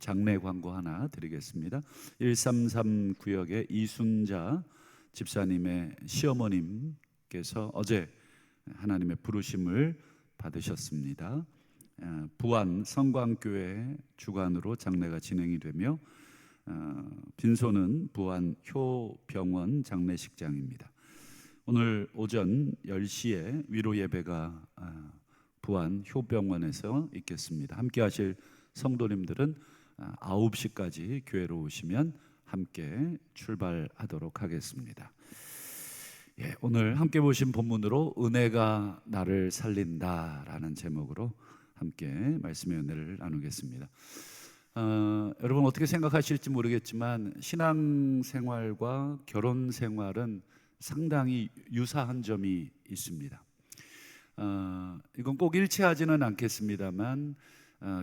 장례 광고 하나 드리겠습니다. 133 구역의 이순자 집사님의 시어머님께서 어제 하나님의 부르심을 받으셨습니다. 부안 성광교회 주관으로 장례가 진행이 되며 빈소는 부안 효병원 장례식장입니다. 오늘 오전 10시에 위로 예배가 부안 효병원에서 있겠습니다. 함께 하실 성도님들은 9시까지 교회로 오시면 함께 출발하도록 하겠습니다. 오늘 함께 보신 본문으로 은혜가 나를 살린다라는 제목으로 함께 말씀의 은혜를 나누겠습니다. 여러분 어떻게 생각하실지 모르겠지만 신앙생활과 결혼생활은 상당히 유사한 점이 있습니다. 이건 꼭 일치하지는 않겠습니다만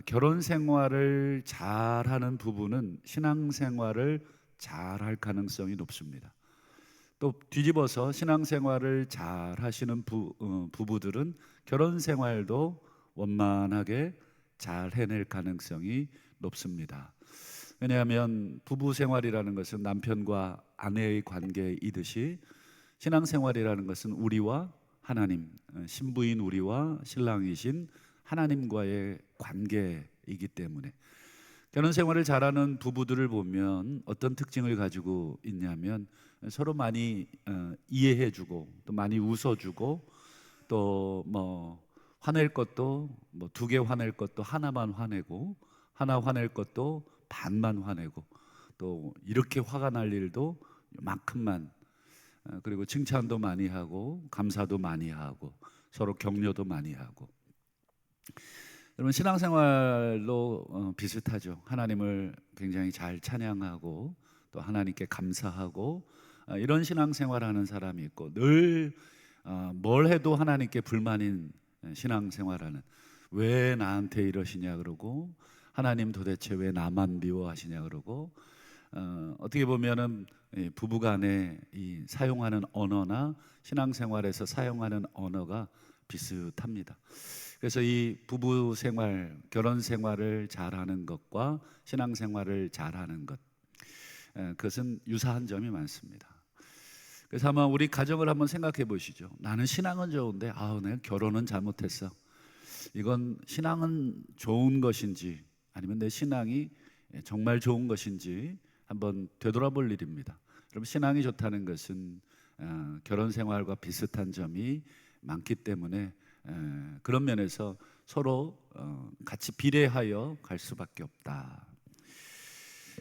결혼생활을 잘하는 부부는 신앙생활을 잘할 가능성이 높습니다. 또 뒤집어서 신앙생활을 잘하시는 부부들은 결혼생활도 원만하게 잘 해낼 가능성이 높습니다. 왜냐하면 부부생활이라는 것은 남편과 아내의 관계이듯이 신앙생활이라는 것은 우리와 하나님, 신부인 우리와 신랑이신 하나님과의 관계이기 때문에 결혼생활을 잘하는 부부들을 보면 어떤 특징을 가지고 있냐면 서로 많이 이해해주고 또 많이 웃어주고 또 뭐 화낼 것도 뭐 2개 화낼 것도 하나만 화내고 하나 화낼 것도 반만 화내고 또 이렇게 화가 날 일도 요만큼만 그리고 칭찬도 많이 하고 감사도 많이 하고 서로 격려도 많이 하고 여러분 신앙생활로 비슷하죠. 하나님을 굉장히 잘 찬양하고 또 하나님께 감사하고 이런 신앙생활하는 사람이 있고 늘 뭘 해도 하나님께 불만인 신앙생활하는 왜 나한테 이러시냐 그러고 하나님 도대체 왜 나만 미워하시냐 그러고 어떻게 보면은 부부간에 이 사용하는 언어나 신앙생활에서 사용하는 언어가 비슷합니다. 그래서 이 부부 생활, 결혼 생활을 잘하는 것과 신앙생활을 잘하는 것, 그것은 유사한 점이 많습니다. 그래서 아마 우리 가정을 한번 생각해 보시죠. 나는 신앙은 좋은데 내가 결혼은 잘못했어. 이건 신앙은 좋은 것인지 아니면 내 신앙이 정말 좋은 것인지 한번 되돌아볼 일입니다. 여러분 신앙이 좋다는 것은 결혼 생활과 비슷한 점이 많기 때문에 그런 면에서 서로 같이 비례하여 갈 수밖에 없다.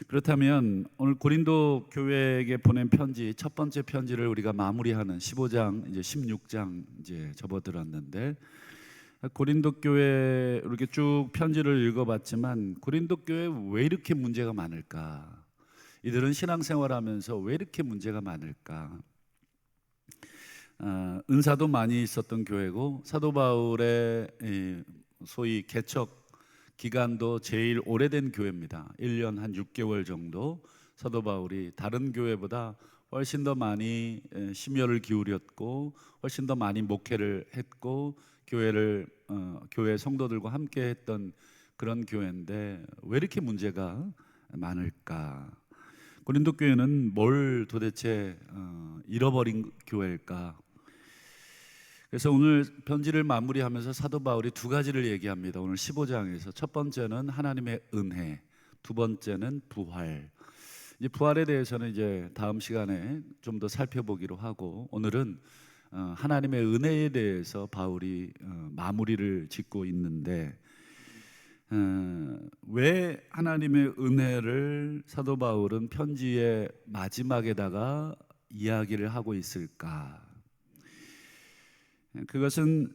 그렇다면 오늘 고린도 교회에게 보낸 편지 첫 번째 편지를 우리가 마무리하는 15장 이제 16장 이제 접어들었는데 고린도 교회 이렇게 쭉 편지를 읽어봤지만 고린도 교회 왜 이렇게 문제가 많을까? 이들은 신앙생활하면서 왜 이렇게 문제가 많을까? 은사도 많이 있었던 교회고 사도 바울의 소위 개척 기간도 제일 오래된 교회입니다. 1년 한 6개월 정도 사도 바울이 다른 교회보다 훨씬 더 많이 심혈을 기울였고 훨씬 더 많이 목회를 했고 교회 성도들과 함께 했던 그런 교회인데 왜 이렇게 문제가 많을까? 고린도 교회는 뭘 도대체 잃어버린 교회일까? 그래서 오늘 편지를 마무리하면서 사도 바울이 2가지를 얘기합니다. 오늘 15장에서 첫 번째는 하나님의 은혜, 두 번째는 부활. 이제 부활에 대해서는 이제 다음 시간에 좀 더 살펴보기로 하고 오늘은 하나님의 은혜에 대해서 바울이 마무리를 짓고 있는데 왜 하나님의 은혜를 사도 바울은 편지의 마지막에다가 이야기를 하고 있을까? 그것은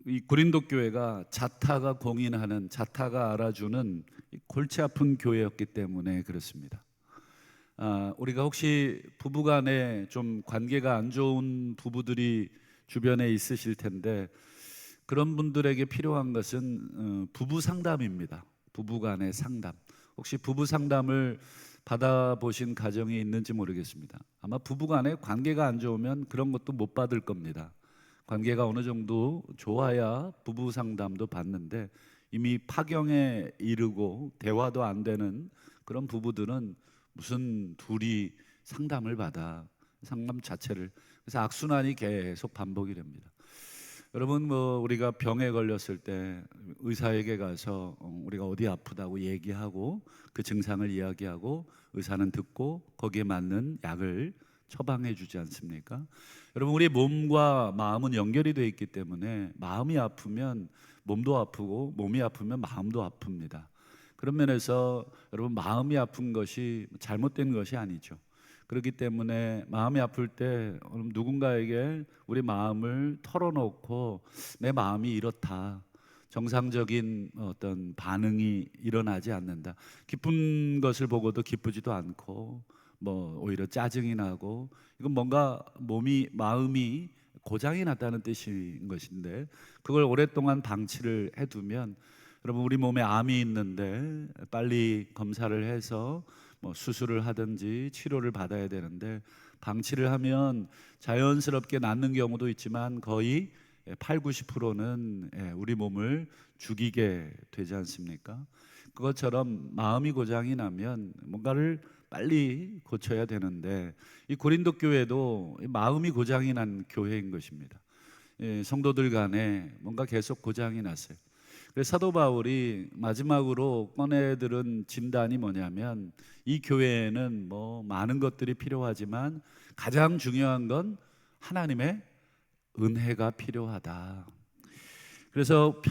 이 고린도 교회가 자타가 공인하는 자타가 알아주는 골치 아픈 교회였기 때문에 그렇습니다. 우리가 혹시 부부간에 좀 관계가 안 좋은 부부들이 주변에 있으실 텐데 그런 분들에게 필요한 것은 부부 상담입니다. 부부간의 상담. 혹시 부부 상담을 받아보신 가정이 있는지 모르겠습니다. 아마 부부간에 관계가 안 좋으면 그런 것도 못 받을 겁니다. 관계가 어느 정도 좋아야 부부 상담도 받는데 이미 파경에 이르고 대화도 안 되는 그런 부부들은 무슨 둘이 상담을 받아, 상담 자체를. 그래서 악순환이 계속 반복이 됩니다. 여러분, 우리가 병에 걸렸을 때 의사에게 가서 우리가 어디 아프다고 얘기하고 그 증상을 이야기하고 의사는 듣고 거기에 맞는 약을 처방해 주지 않습니까? 여러분, 우리 몸과 마음은 연결이 되어 있기 때문에 마음이 아프면 몸도 아프고 몸이 아프면 마음도 아픕니다. 그런 면에서 여러분, 마음이 아픈 것이 잘못된 것이 아니죠. 그렇기 때문에 마음이 아플 때 누군가에게 우리 마음을 털어놓고 내 마음이 이렇다, 정상적인 어떤 반응이 일어나지 않는다, 기쁜 것을 보고도 기쁘지도 않고 오히려 짜증이 나고, 이건 뭔가 마음이 고장이 났다는 뜻인 것인데, 그걸 오랫동안 방치를 해두면 여러분, 우리 몸에 암이 있는데 빨리 검사를 해서 수술을 하든지 치료를 받아야 되는데, 방치를 하면 자연스럽게 낫는 경우도 있지만 거의 8, 90%는 우리 몸을 죽이게 되지 않습니까? 그것처럼 마음이 고장이 나면 뭔가를 빨리 고쳐야 되는데, 이 고린도 교회도 마음이 고장이 난 교회인 것입니다. 성도들 간에 뭔가 계속 고장이 났어요. 그래서 사도 바울이 마지막으로 꺼내들은 진단이 뭐냐면, 이 교회에는 많은 것들이 필요하지만 가장 중요한 건 하나님의 은혜가 필요하다. 그래서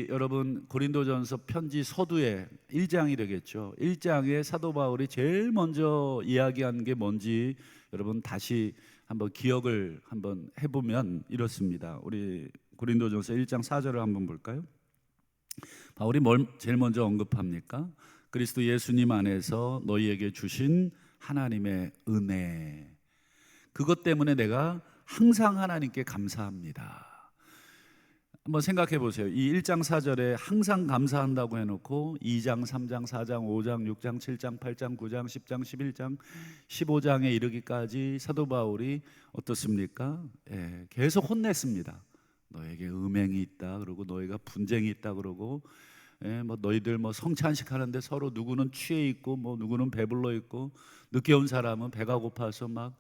여러분, 고린도전서 편지 서두에 1장이 되겠죠. 1장에 사도 바울이 제일 먼저 이야기한 게 뭔지 여러분 다시 한번 기억을 한번 해보면 이렇습니다. 우리 고린도전서 1장 4절을 한번 볼까요? 바울이 뭘 제일 먼저 언급합니까? 그리스도 예수님 안에서 너희에게 주신 하나님의 은혜, 그것 때문에 내가 항상 하나님께 감사합니다. 한번 생각해 보세요. 이 1장 4절에 항상 감사한다고 해놓고 2장, 3장, 4장, 5장, 6장, 7장, 8장, 9장, 10장, 11장, 15장에 이르기까지 사도 바울이 어떻습니까? 계속 혼냈습니다. 너에게 음행이 있다 그러고, 너희가 분쟁이 있다 그러고, 너희들 성찬식 하는데 서로 누구는 취해 있고 누구는 배불러 있고, 늦게 온 사람은 배가 고파서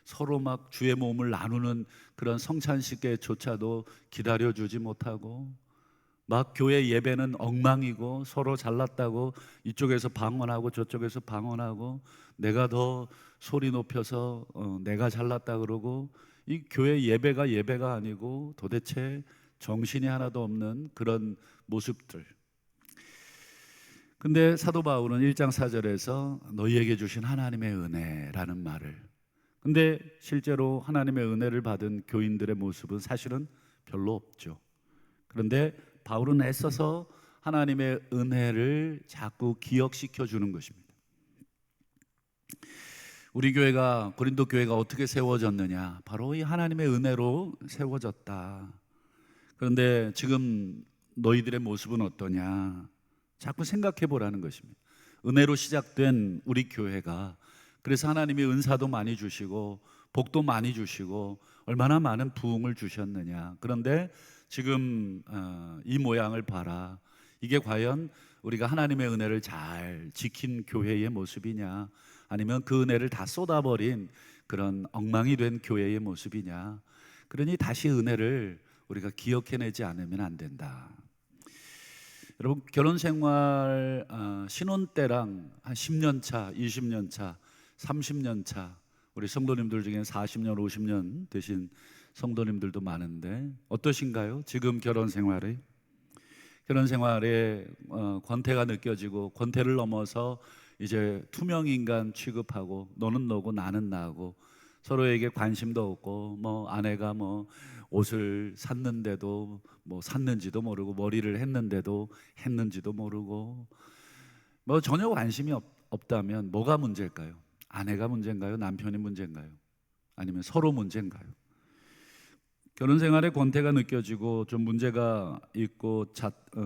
서로 주의 몸을 나누는 그런 성찬식에조차도 기다려주지 못하고, 교회 예배는 엉망이고, 서로 잘났다고 이쪽에서 방언하고 저쪽에서 방언하고, 내가 더 소리 높여서 내가 잘났다 그러고, 이 교회 예배가 아니고 도대체 정신이 하나도 없는 그런 모습들. 근데 사도 바울은 1장 4절에서 너희에게 주신 하나님의 은혜라는 말을, 근데 실제로 하나님의 은혜를 받은 교인들의 모습은 사실은 별로 없죠. 그런데 바울은 애써서 하나님의 은혜를 자꾸 기억시켜 주는 것입니다. 우리 교회가, 고린도 교회가 어떻게 세워졌느냐? 바로 이 하나님의 은혜로 세워졌다. 그런데 지금 너희들의 모습은 어떠냐? 자꾸 생각해 보라는 것입니다. 은혜로 시작된 우리 교회가, 그래서 하나님이 은사도 많이 주시고 복도 많이 주시고 얼마나 많은 부흥을 주셨느냐. 그런데 지금 이 모양을 봐라. 이게 과연 우리가 하나님의 은혜를 잘 지킨 교회의 모습이냐, 아니면 그 은혜를 다 쏟아버린 그런 엉망이 된 교회의 모습이냐. 그러니 다시 은혜를 우리가 기억해내지 않으면 안 된다. 여러분, 결혼 생활 신혼 때랑 한 10년 차, 20년 차, 30년 차, 우리 성도님들 중에 40년, 50년 되신 성도님들도 많은데 어떠신가요? 지금 결혼 생활에 권태가 느껴지고, 권태를 넘어서 이제 투명 인간 취급하고, 너는 너고 나는 나고, 서로에게 관심도 없고, 아내가 옷을 샀는데도 샀는지도 모르고, 머리를 했는데도 했는지도 모르고, 전혀 관심이 없다면 뭐가 문제일까요? 아내가 문제인가요? 남편이 문제인가요? 아니면 서로 문제인가요? 결혼 생활에 권태가 느껴지고 좀 문제가 있고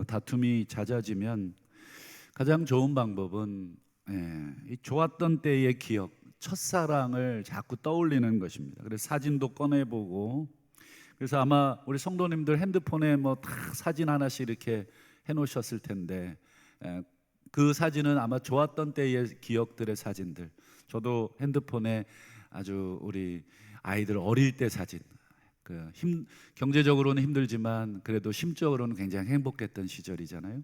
다툼이 잦아지면 가장 좋은 방법은 이 좋았던 때의 기억, 첫사랑을 자꾸 떠올리는 것입니다. 그래서 사진도 꺼내보고, 그래서 아마 우리 성도님들 핸드폰에 다 사진 하나씩 이렇게 해놓으셨을 텐데 그 사진은 아마 좋았던 때의 기억들의 사진들. 저도 핸드폰에 아주 우리 아이들 어릴 때 사진, 경제적으로는 힘들지만 그래도 심적으로는 굉장히 행복했던 시절이잖아요.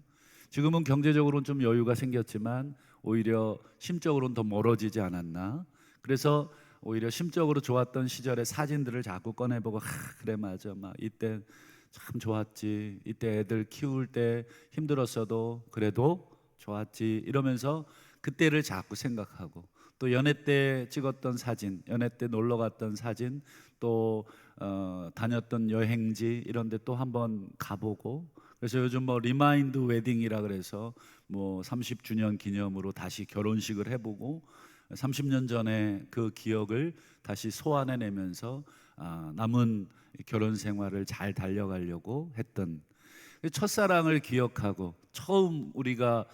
지금은 경제적으로는 좀 여유가 생겼지만 오히려 심적으로는 더 멀어지지 않았나. 그래서 오히려 심적으로 좋았던 시절의 사진들을 자꾸 꺼내보고 그래 맞아, 막 이때 참 좋았지, 이때 애들 키울 때 힘들었어도 그래도 좋았지 이러면서 그때를 자꾸 생각하고, 또 연애 때 찍었던 사진, 연애 때 놀러 갔던 사진, 또 다녔던 여행지 이런 데 또 한번 가보고. 그래서 요즘 뭐 리마인드 웨딩이라 그래서 뭐 30주년 기념으로 다시 결혼식을 해보고 30년 전에 그 기억을 다시 소환해내면서 남은 결혼 생활을 잘 달려가려고 했던 첫사랑을 기억하고 처음 우리가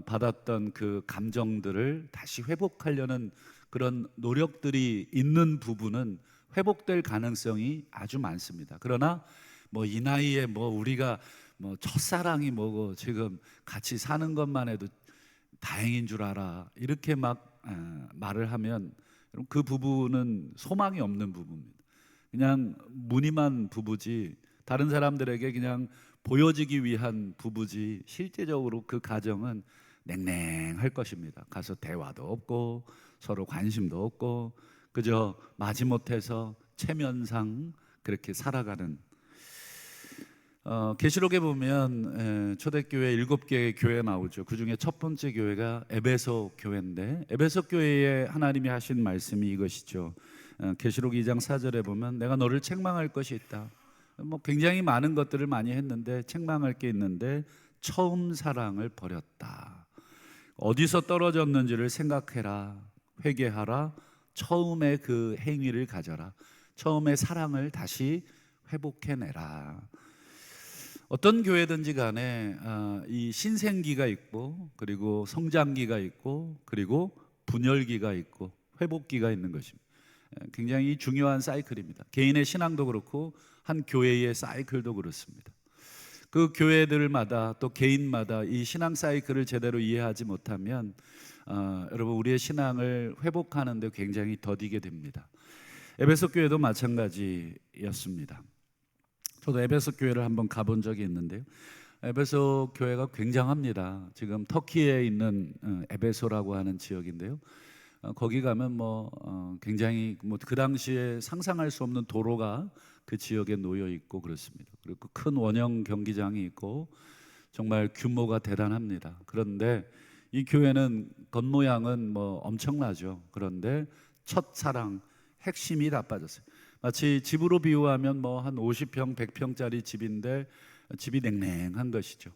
받았던 그 감정들을 다시 회복하려는 그런 노력들이 있는 부분은 회복될 가능성이 아주 많습니다. 그러나 뭐 이 나이에 뭐 우리가 뭐 첫사랑이 뭐고 지금 같이 사는 것만 해도 다행인 줄 알아 이렇게 막 말을 하면 그 부부는 소망이 없는 부부입니다. 그냥 무늬만 부부지, 다른 사람들에게 그냥 보여지기 위한 부부지, 실제적으로 그 가정은 냉랭할 것입니다. 가서 대화도 없고 서로 관심도 없고 그저 마지못해서 체면상 그렇게 살아가는. 계시록에 보면 초대교회 7개의 교회 나오죠. 그 중에 첫 번째 교회가 에베소 교회인데, 에베소 교회에 하나님이 하신 말씀이 이것이죠. 계시록 2장 4절에 보면 내가 너를 책망할 것이 있다. 뭐 굉장히 많은 것들을 많이 했는데 책망할 게 있는데 처음 사랑을 버렸다. 어디서 떨어졌는지를 생각해라. 회개하라. 처음의 그 행위를 가져라. 처음의 사랑을 다시 회복해내라. 어떤 교회든지 간에 이 신생기가 있고 그리고 성장기가 있고 그리고 분열기가 있고 회복기가 있는 것입니다. 굉장히 중요한 사이클입니다. 개인의 신앙도 그렇고 한 교회의 사이클도 그렇습니다. 그 교회들마다 또 개인마다 이 신앙 사이클을 제대로 이해하지 못하면 여러분 우리의 신앙을 회복하는 데 굉장히 더디게 됩니다. 에베소 교회도 마찬가지였습니다. 저도 에베소 교회를 한번 가본 적이 있는데요. 에베소 교회가 굉장합니다. 지금 터키에 있는 에베소라고 하는 지역인데요. 거기 가면 굉장히 그 당시에 상상할 수 없는 도로가 그 지역에 놓여 있고 그렇습니다. 그리고 큰 원형 경기장이 있고 정말 규모가 대단합니다. 그런데 이 교회는 겉모양은 엄청나죠. 그런데 첫사랑 핵심이 다 빠졌어요. 마치 집으로 비유하면 한 50평, 100평짜리 집인데 집이 냉랭한 것이죠.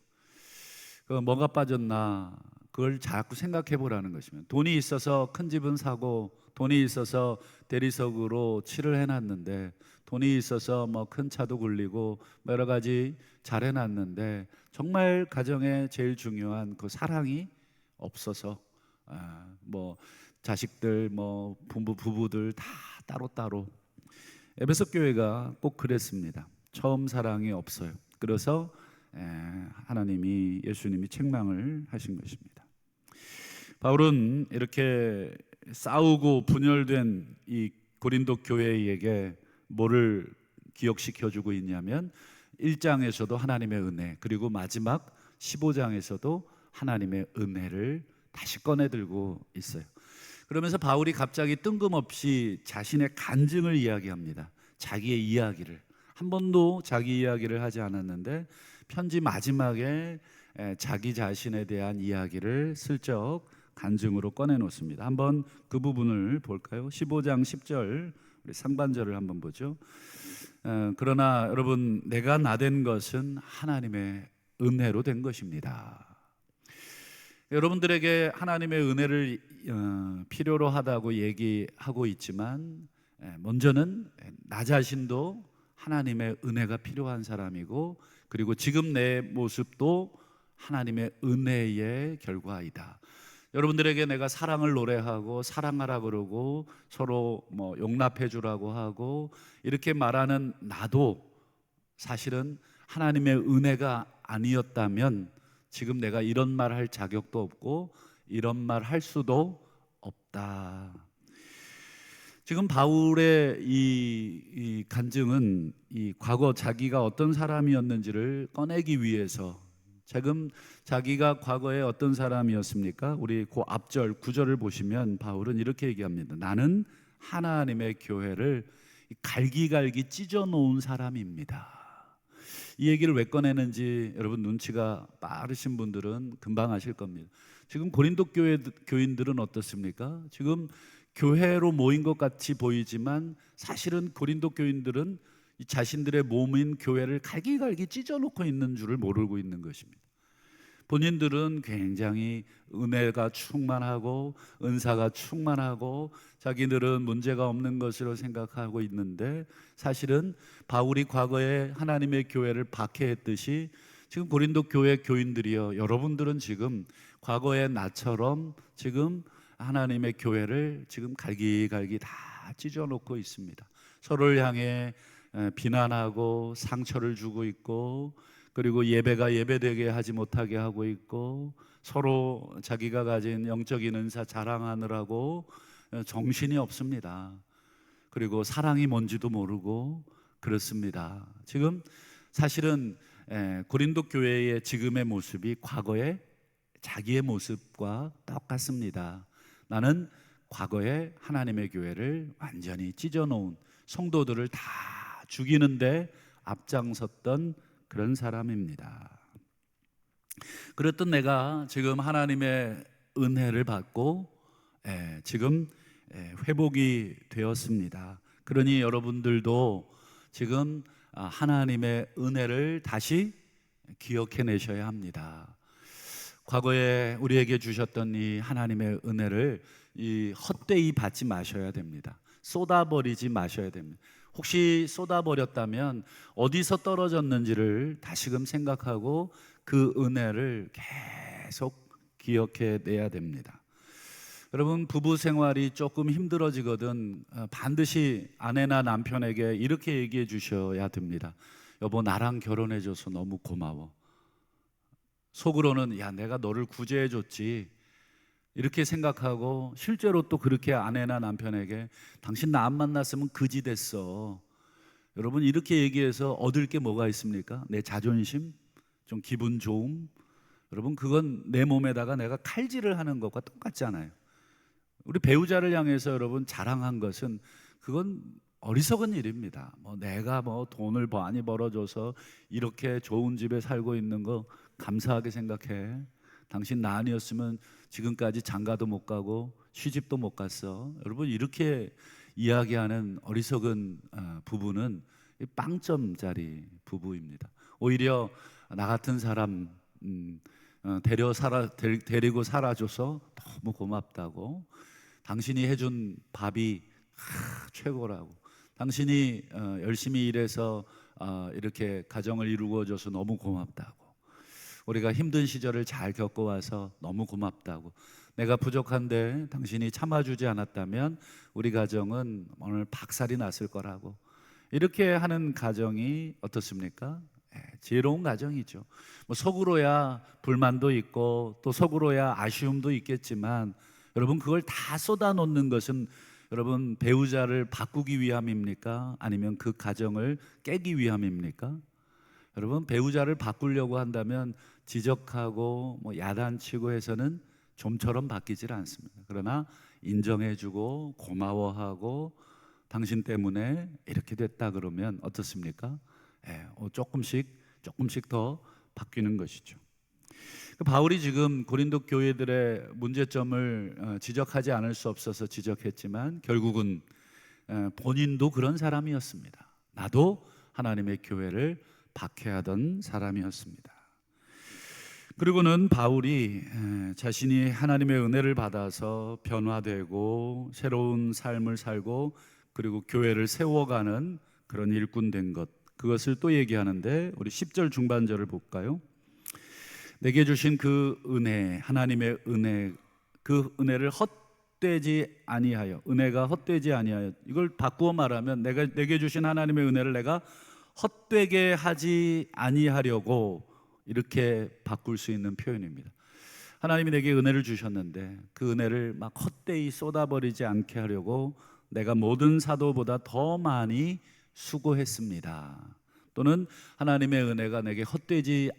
뭐가 빠졌나 그걸 자꾸 생각해 보라는 것이면, 돈이 있어서 큰 집은 사고 돈이 있어서 대리석으로 칠을 해놨는데 돈이 있어서 큰 차도 굴리고 여러 가지 잘 해놨는데 정말 가정에 제일 중요한 그 사랑이 없어서 자식들 부부들 다 따로따로. 에베소 교회가 꼭 그랬습니다. 처음 사랑이 없어요. 그래서 하나님이, 예수님이 책망을 하신 것입니다. 바울은 이렇게 싸우고 분열된 이 고린도 교회에게 뭐를 기억시켜주고 있냐면 1장에서도 하나님의 은혜, 그리고 마지막 15장에서도 하나님의 은혜를 다시 꺼내들고 있어요. 그러면서 바울이 갑자기 뜬금없이 자신의 간증을 이야기합니다. 자기의 이야기를. 한 번도 자기 이야기를 하지 않았는데 편지 마지막에 자기 자신에 대한 이야기를 슬쩍 간증으로 꺼내놓습니다. 한번 그 부분을 볼까요? 15장 10절, 우리 상반절을 한번 보죠. 그러나 여러분, 내가 나된 것은 하나님의 은혜로 된 것입니다. 여러분들에게 하나님의 은혜를 필요로 하다고 얘기하고 있지만 먼저는 나 자신도 하나님의 은혜가 필요한 사람이고, 그리고 지금 내 모습도 하나님의 은혜의 결과이다. 여러분들에게 내가 사랑을 노래하고 사랑하라 그러고 서로 용납해 주라고 하고 이렇게 말하는 나도 사실은 하나님의 은혜가 아니었다면 지금 내가 이런 말 할 자격도 없고 이런 말 할 수도 없다. 지금 바울의 이 간증은 이 과거 자기가 어떤 사람이었는지를 꺼내기 위해서, 지금 자기가 과거에 어떤 사람이었습니까? 우리 그 앞절 9절을 보시면 바울은 이렇게 얘기합니다. 나는 하나님의 교회를 갈기갈기 찢어 놓은 사람입니다. 이 얘기를 왜 꺼내는지 여러분 눈치가 빠르신 분들은 금방 아실 겁니다. 지금 고린도 교인들은 어떻습니까? 지금 교회로 모인 것 같이 보이지만 사실은 고린도 교인들은 이 자신들의 몸인 교회를 갈기갈기 찢어놓고 있는 줄을 모르고 있는 것입니다. 본인들은 굉장히 은혜가 충만하고 은사가 충만하고 자기들은 문제가 없는 것으로 생각하고 있는데, 사실은 바울이 과거에 하나님의 교회를 박해했듯이 지금 고린도 교회 교인들이요, 여러분들은 지금 과거의 나처럼 지금 하나님의 교회를 지금 갈기갈기 다 찢어놓고 있습니다. 서로를 향해 비난하고 상처를 주고 있고, 그리고 예배가 예배되게 하지 못하게 하고 있고, 서로 자기가 가진 영적인 은사 자랑하느라고 정신이 없습니다. 그리고 사랑이 뭔지도 모르고 그렇습니다. 지금 사실은 고린도 교회의 지금의 모습이 과거의 자기의 모습과 똑같습니다. 나는 과거에 하나님의 교회를 완전히 찢어놓은, 성도들을 다 죽이는데 앞장섰던 그런 사람입니다. 그랬던 내가 지금 하나님의 은혜를 받고 지금 회복이 되었습니다. 그러니 여러분들도 지금 하나님의 은혜를 다시 기억해내셔야 합니다. 과거에 우리에게 주셨던 이 하나님의 은혜를 헛되이 받지 마셔야 됩니다. 쏟아버리지 마셔야 됩니다. 혹시 쏟아버렸다면 어디서 떨어졌는지를 다시금 생각하고 그 은혜를 계속 기억해내야 됩니다. 여러분, 부부 생활이 조금 힘들어지거든 반드시 아내나 남편에게 이렇게 얘기해 주셔야 됩니다. 여보, 나랑 결혼해줘서 너무 고마워. 속으로는 야, 내가 너를 구제해 줬지, 이렇게 생각하고 실제로 또 그렇게 아내나 남편에게 당신 나 안 만났으면 그지 됐어. 여러분, 이렇게 얘기해서 얻을 게 뭐가 있습니까? 내 자존심? 좀 기분 좋음? 여러분, 그건 내 몸에다가 내가 칼질을 하는 것과 똑같잖아요. 우리 배우자를 향해서 여러분 자랑한 것은 그건 어리석은 일입니다. 내가 돈을 많이 벌어줘서 이렇게 좋은 집에 살고 있는 거 감사하게 생각해. 당신 나 아니었으면 지금까지 장가도 못 가고 시집도 못 갔어. 여러분, 이렇게 이야기하는 어리석은 부부는 빵점짜리 부부입니다. 오히려 나 같은 사람 데리고 살아줘서 너무 고맙다고, 당신이 해준 밥이 최고라고, 당신이 열심히 일해서 이렇게 가정을 이루어줘서 너무 고맙다고, 우리가 힘든 시절을 잘 겪어와서 너무 고맙다고, 내가 부족한데 당신이 참아주지 않았다면 우리 가정은 오늘 박살이 났을 거라고, 이렇게 하는 가정이 어떻습니까? 지혜로운 가정이죠. 속으로야 불만도 있고 또 속으로야 아쉬움도 있겠지만, 여러분, 그걸 다 쏟아놓는 것은 여러분 배우자를 바꾸기 위함입니까? 아니면 그 가정을 깨기 위함입니까? 여러분, 배우자를 바꾸려고 한다면 지적하고 야단치고 해서는 좀처럼 바뀌질 않습니다. 그러나 인정해주고 고마워하고 당신 때문에 이렇게 됐다 그러면 어떻습니까? 조금씩 더 바뀌는 것이죠. 바울이 지금 고린도 교회들의 문제점을 지적하지 않을 수 없어서 지적했지만 결국은 본인도 그런 사람이었습니다. 나도 하나님의 교회를 박해하던 사람이었습니다. 그리고는 바울이 자신이 하나님의 은혜를 받아서 변화되고 새로운 삶을 살고 그리고 교회를 세워가는 그런 일꾼 된 것, 그것을 또 얘기하는데 우리 10절 중반절을 볼까요? 내게 주신 그 은혜, 하나님의 은혜, 그 은혜를 헛되지 아니하여, 은혜가 헛되지 아니하여, 이걸 바꾸어 말하면 내게 주신 하나님의 은혜를 내가 헛되게 하지 아니하려고 이렇게 바꿀 수 있는 표현입니다. 하나님이 내게 은혜를 주셨는데 그 은혜를 막 헛되이 쏟아버리지 않게 하려고 내가 모든 사도보다 더 많이 수고했습니다. 또는 하나님의 은혜가 내게 헛되지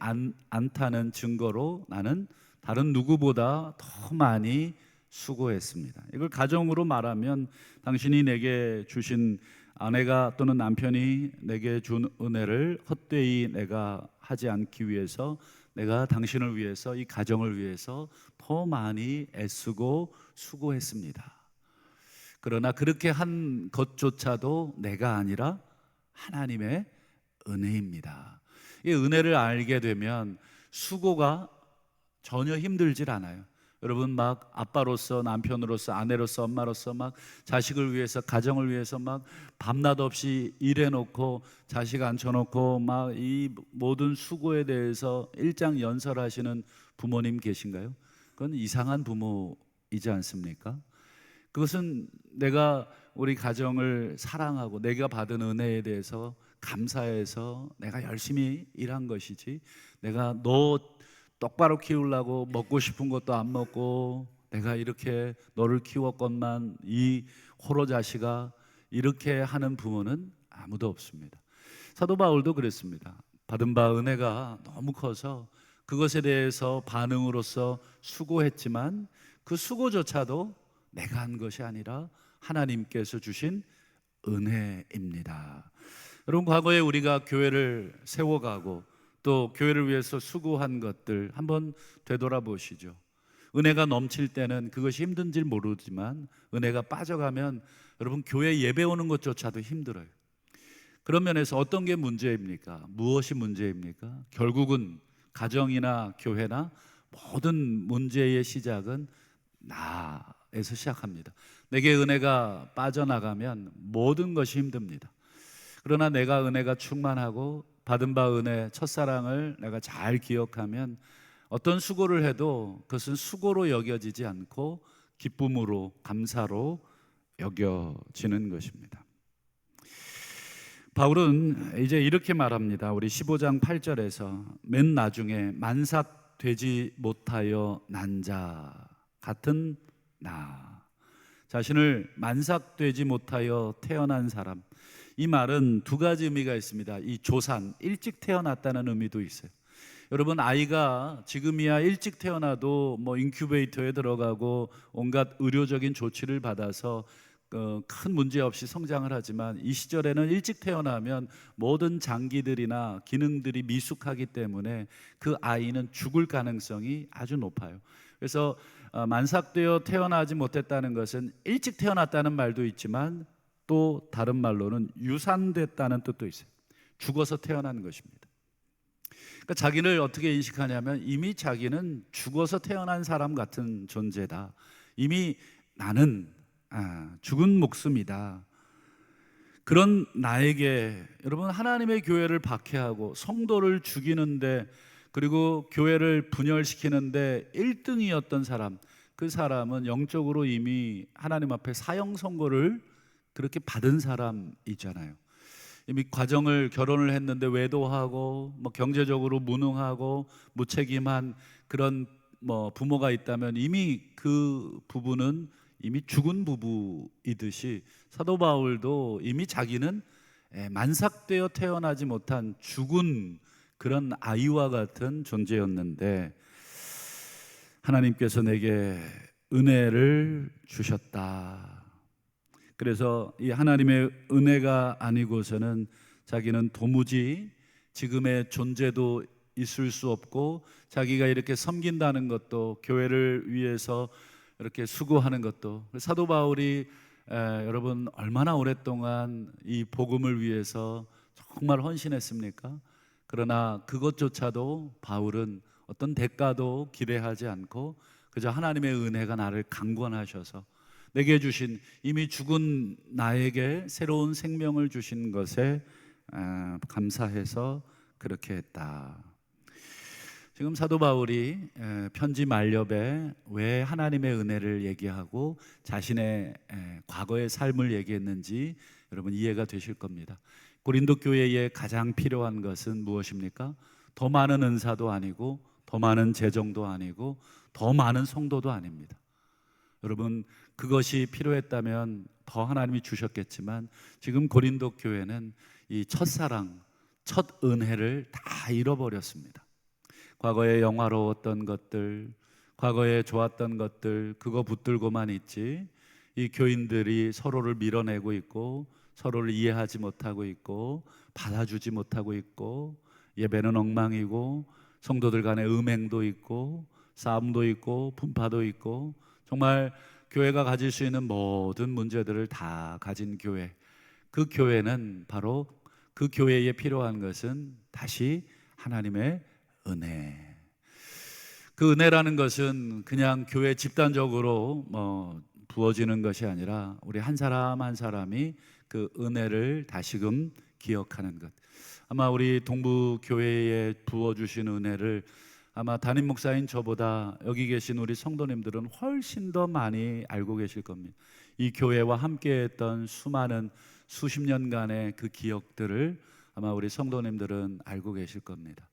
않다는 증거로 나는 다른 누구보다 더 많이 수고했습니다. 이걸 가정으로 말하면 당신이 내게 주신 아내가 또는 남편이 내게 준 은혜를 헛되이 내가 하지 않기 위해서 내가 당신을 위해서 이 가정을 위해서 더 많이 애쓰고 수고했습니다. 그러나 그렇게 한 것조차도 내가 아니라 하나님의 은혜입니다. 이 은혜를 알게 되면 수고가 전혀 힘들질 않아요. 여러분 막 아빠로서 남편으로서 아내로서 엄마로서 막 자식을 위해서 가정을 위해서 막 밤낮 없이 일해놓고 자식 앉혀놓고 막 이 모든 수고에 대해서 일장연설하시는 부모님 계신가요? 그건 이상한 부모이지 않습니까? 그것은 내가 우리 가정을 사랑하고 내가 받은 은혜에 대해서 감사해서 내가 열심히 일한 것이지, 내가 너 똑바로 키우려고 먹고 싶은 것도 안 먹고 내가 이렇게 너를 키웠건만 이 호로 자식아, 이렇게 하는 부모는 아무도 없습니다. 사도 바울도 그랬습니다. 받은 바 은혜가 너무 커서 그것에 대해서 반응으로서 수고했지만 그 수고조차도 내가 한 것이 아니라 하나님께서 주신 은혜입니다. 여러분, 과거에 우리가 교회를 세워가고 또 교회를 위해서 수고한 것들 한번 되돌아보시죠. 은혜가 넘칠 때는 그것이 힘든지 모르지만 은혜가 빠져가면 여러분 교회 예배 오는 것조차도 힘들어요. 그런 면에서 어떤 게 문제입니까? 무엇이 문제입니까? 결국은 가정이나 교회나 모든 문제의 시작은 나에서 시작합니다. 내게 은혜가 빠져나가면 모든 것이 힘듭니다. 그러나 내가 은혜가 충만하고 받은 바 은혜, 첫사랑을 내가 잘 기억하면 어떤 수고를 해도 그것은 수고로 여겨지지 않고 기쁨으로, 감사로 여겨지는 것입니다. 바울은 이제 이렇게 말합니다. 우리 15장 8절에서 맨 나중에 만삭되지 못하여 난 자 같은 나, 자신을 만삭되지 못하여 태어난 사람, 이 말은 두 가지 의미가 있습니다. 이 조산, 일찍 태어났다는 의미도 있어요. 여러분, 아이가 지금이야 일찍 태어나도 뭐 인큐베이터에 들어가고 온갖 의료적인 조치를 받아서 큰 문제 없이 성장을 하지만 이 시절에는 일찍 태어나면 모든 장기들이나 기능들이 미숙하기 때문에 그 아이는 죽을 가능성이 아주 높아요. 그래서 만삭되어 태어나지 못했다는 것은 일찍 태어났다는 말도 있지만 또 다른 말로는 유산됐다는 뜻도 있어요. 죽어서 태어난 것입니다. 그러니까 자기를 어떻게 인식하냐면 이미 자기는 죽어서 태어난 사람 같은 존재다. 이미 나는 죽은 목숨이다. 그런 나에게 여러분, 하나님의 교회를 박해하고 성도를 죽이는데 그리고 교회를 분열시키는데 1등이었던 사람, 그 사람은 영적으로 이미 하나님 앞에 사형 선고를 그렇게 받은 사람이잖아요. 이미 결혼을 했는데 외도하고 뭐 경제적으로 무능하고 무책임한 그런 부모가 있다면 이미 그 부부는 이미 죽은 부부이듯이 사도 바울도 이미 자기는 만삭되어 태어나지 못한 죽은 그런 아이와 같은 존재였는데 하나님께서 내게 은혜를 주셨다. 그래서 이 하나님의 은혜가 아니고서는 자기는 도무지 지금의 존재도 있을 수 없고 자기가 이렇게 섬긴다는 것도, 교회를 위해서 이렇게 수고하는 것도, 사도 바울이 여러분 얼마나 오랫동안 이 복음을 위해서 정말 헌신했습니까? 그러나 그것조차도 바울은 어떤 대가도 기대하지 않고 그저 하나님의 은혜가 나를 강권하셔서 내게 주신, 이미 죽은 나에게 새로운 생명을 주신 것에 감사해서 그렇게 했다. 지금 사도 바울이 편지 말렵에 왜 하나님의 은혜를 얘기하고 자신의 과거의 삶을 얘기했는지 여러분 이해가 되실 겁니다. 고린도 교회에 가장 필요한 것은 무엇입니까? 더 많은 은사도 아니고 더 많은 재정도 아니고 더 많은 성도도 아닙니다. 여러분, 그것이 필요했다면 더 하나님이 주셨겠지만 지금 고린도 교회는 이 첫사랑, 첫 은혜를 다 잃어버렸습니다. 과거에 영화로웠던 것들, 과거에 좋았던 것들, 그거 붙들고만 있지, 이 교인들이 서로를 밀어내고 있고 서로를 이해하지 못하고 있고 받아주지 못하고 있고, 예배는 엉망이고 성도들 간에 음행도 있고 싸움도 있고 분파도 있고, 정말 교회가 가질 수 있는 모든 문제들을 다 가진 교회, 그 교회는 바로, 그 교회에 필요한 것은 다시 하나님의 은혜. 그 은혜라는 것은 그냥 교회 집단적으로 부어지는 것이 아니라 우리 한 사람 한 사람이 그 은혜를 다시금 기억하는 것. 아마 우리 동부 교회에 부어주신 은혜를 아마 담임 목사인 저보다 여기 계신 우리 성도님들은 훨씬 더 많이 알고 계실 겁니다. 이 교회와 함께했던 수많은 수십 년간의 그 기억들을 아마 우리 성도님들은 알고 계실 겁니다.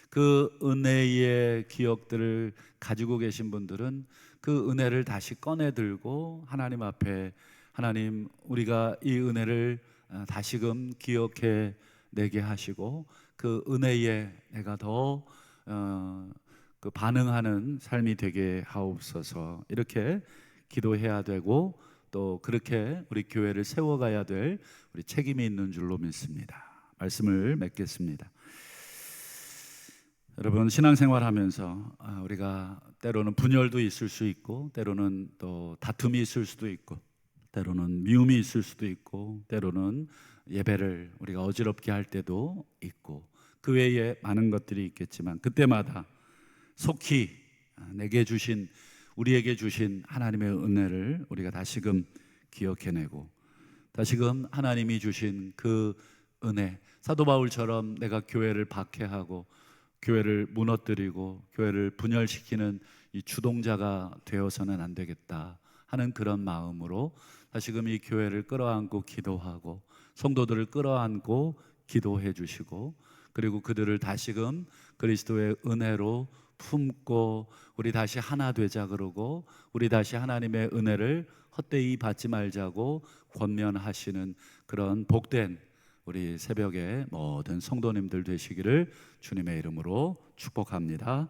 그 은혜의 기억들을 가지고 계신 분들은 그 은혜를 다시 꺼내 들고 하나님 앞에, 하나님, 우리가 이 은혜를 다시금 기억해 내게 하시고 그 은혜에 내가 더 그 반응하는 삶이 되게 하옵소서, 이렇게 기도해야 되고 또 그렇게 우리 교회를 세워가야 될 우리 책임이 있는 줄로 믿습니다. 말씀을 맺겠습니다. 여러분, 신앙생활하면서 우리가 때로는 분열도 있을 수 있고 때로는 또 다툼이 있을 수도 있고 때로는 미움이 있을 수도 있고 때로는 예배를 우리가 어지럽게 할 때도 있고 그 외에 많은 것들이 있겠지만, 그때마다 속히 내게 주신, 우리에게 주신 하나님의 은혜를 우리가 다시금 기억해내고 다시금 하나님이 주신 그 은혜, 사도 바울처럼 내가 교회를 박해하고 교회를 무너뜨리고 교회를 분열시키는 이 주동자가 되어서는 안 되겠다 하는 그런 마음으로 다시금 이 교회를 끌어안고 기도하고 성도들을 끌어안고 기도해 주시고, 그리고 그들을 다시금 그리스도의 은혜로 품고 우리 다시 하나 되자 그러고 우리 다시 하나님의 은혜를 헛되이 받지 말자고 권면하시는 그런 복된 우리 새벽에 모든 성도님들 되시기를 주님의 이름으로 축복합니다.